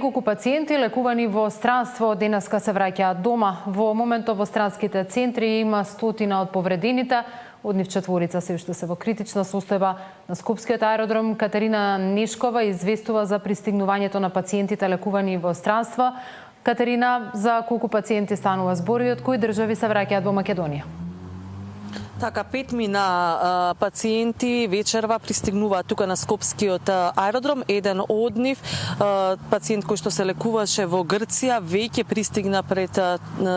Неколку пациенти лекувани во странство денеска се враќаат дома. Во моментот во странските центри има стотина од повредените. Од нив четворица се уште се во критична состојба. На Скопскиот аеродром Катерина Нешкова известува за пристигнувањето на пациентите лекувани во странство. Катерина, за колку пациенти станува збор и од кои држави се враќаат во Македонија? Така, 5 пациенти вечерва пристигнуваат тука на Скопскиот аеродром. Еден од нив, пациент кој што се лекуваше во Грција, веќе пристигна пред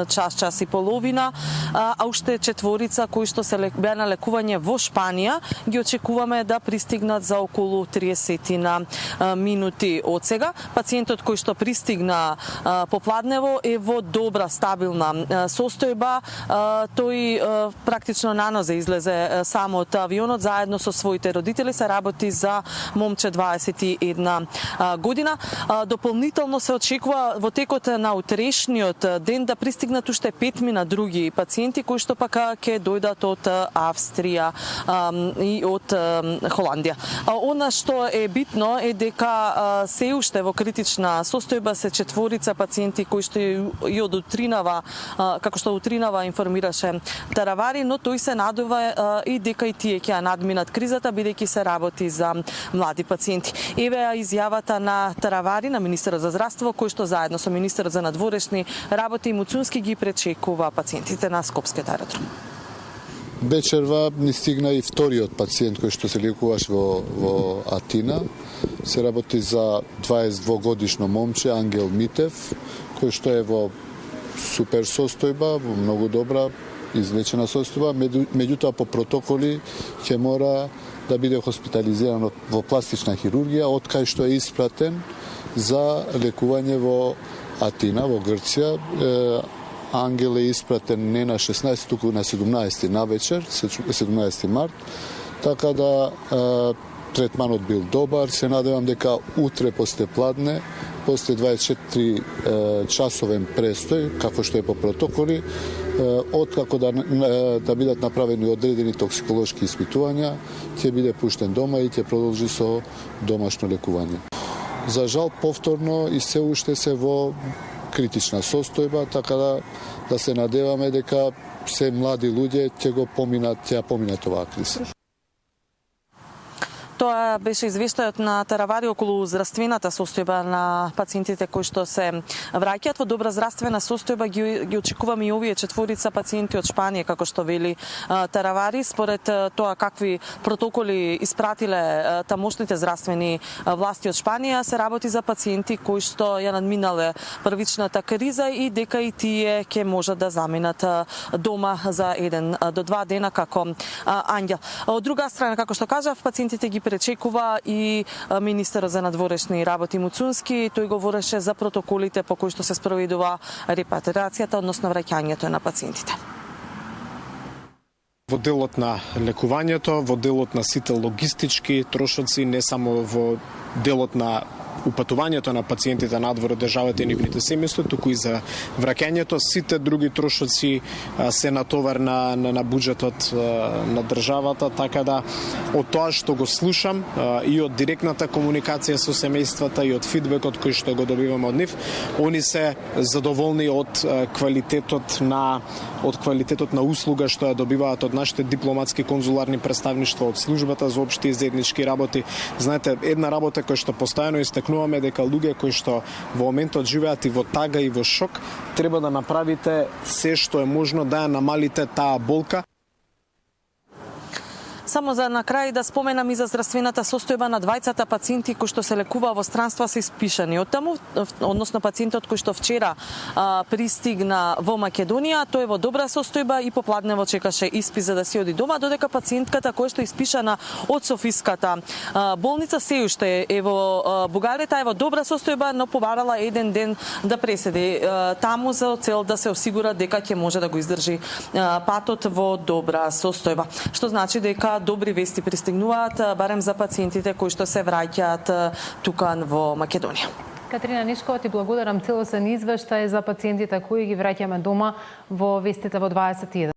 час и половина, а уште четворица кои што се беа на лекување во Шпанија, ги очекуваме да пристигнат за околу 30 минути од сега. Пациентот кој што пристигна попладнево е во добра, стабилна состојба. Тој практично на нозе излезе само од авионот заедно со своите родители. Се работи за момче 21 година. Дополнително се очекува во текот на утрешниот ден да пристигнат уште 5 други пациенти кои што пак ќе дојдат од Австрија и од Холандија. Она што е битно е дека се уште во критична состојба се четворица пациенти кои што и од утринава, како што утринава информираше Таравари, но тој се надува и дека и тие ќе надминат кризата, бидејќи се работи за млади пациенти. Еве изјавата на Таравари, на министерот за здравство, кој што заедно со министерот за надворешни работи и Муцунски ги пречекува пациентите на Скопскиот аеродром. Вечерва ни стигна и вториот пациент кој што се лекуваше во Атина. Се работи за 22 годишно момче Ангел Митев, кој што е во супер состојба, во многу добра излечена состојба, меѓутоа по протоколи ќе мора да биде хоспитализиран во пластична хирургија, од кај што е испратен за лекување во Атина, во Грција. Ангел е испратен не на 16, туку на 17 навечер, 17 март, така да третманот бил добар. Се надевам дека утре после пладне, после 24 часовен престој, како што е по протоколи, откако да бидат направени одредени токсиколошки испитувања, ќе биде пуштен дома и ќе продолжи со домашно лекување. За жал, повторно и се уште се во критична состојба, така да се надеваме дека се млади луѓе ќе поминат оваа криза. Тоа беше извештајот на Таравари околу здравствената состојба на пациентите кои што се враќаат во добра здравствена состојба. Ги очекуваме и овие четворица пациенти од Шпанија, како што вели Таравари. Според тоа какви протоколи испратиле тамошните здравствени власти од Шпанија, се работи за пациенти кои што ја надминале првичната криза и дека и тие ќе можат да заминат дома за 1 до 2 дена како ангел. Од друга страна, како што кажав, пациентите ги пречекува и министерот за надворешни работи Муцунски. Тој говореше за протоколите по кои што се спроведува репатриацијата, односно враќањето на пациентите. Во делот на лекувањето, во делот на сите логистички трошоци, не само во делот на упатувањето на пациентите надвор од државата и нивните семејства, туку и за враќањето, сите други трошоци се натовар на буџетот на државата, така да од тоа што го слушам и од директната комуникација со семејствата и од фидбекот кој што го добивам од нив, они се задоволни од квалитетот на услуга што ја добиваат од нашите дипломатски конзуларни представништва, од службата за општи и заеднички работи. Знаете, една работа која што постојано истакнуваме дека луѓе кои што во моментот живеат и во тага и во шок, треба да направите се што е можно да ја намалите таа болка. Само за на крај да споменам и за здравствената состојба на двајцата пациенти кои што се лекува во странства се испишани од таму, односно пациентот кој што вчера пристигна во Македонија, тој е во добра состојба и попладнево чекаше испит за да си оди дома, додека пациентката која што е испишана од Софиската болница се уште е во Бугарета, е во добра состојба, но побарала 1 ден да преседи таму за цел да се осигура дека ќе може да го издржи патот во добра состојба. Што значи дека добри вести пристигнуваат, барем за пациентите кои што се враќаат тука во Македонија. Катерина Нешкова, ти благодарам, целосен извештај за пациентите кои ги враќаме дома во вестите во 21.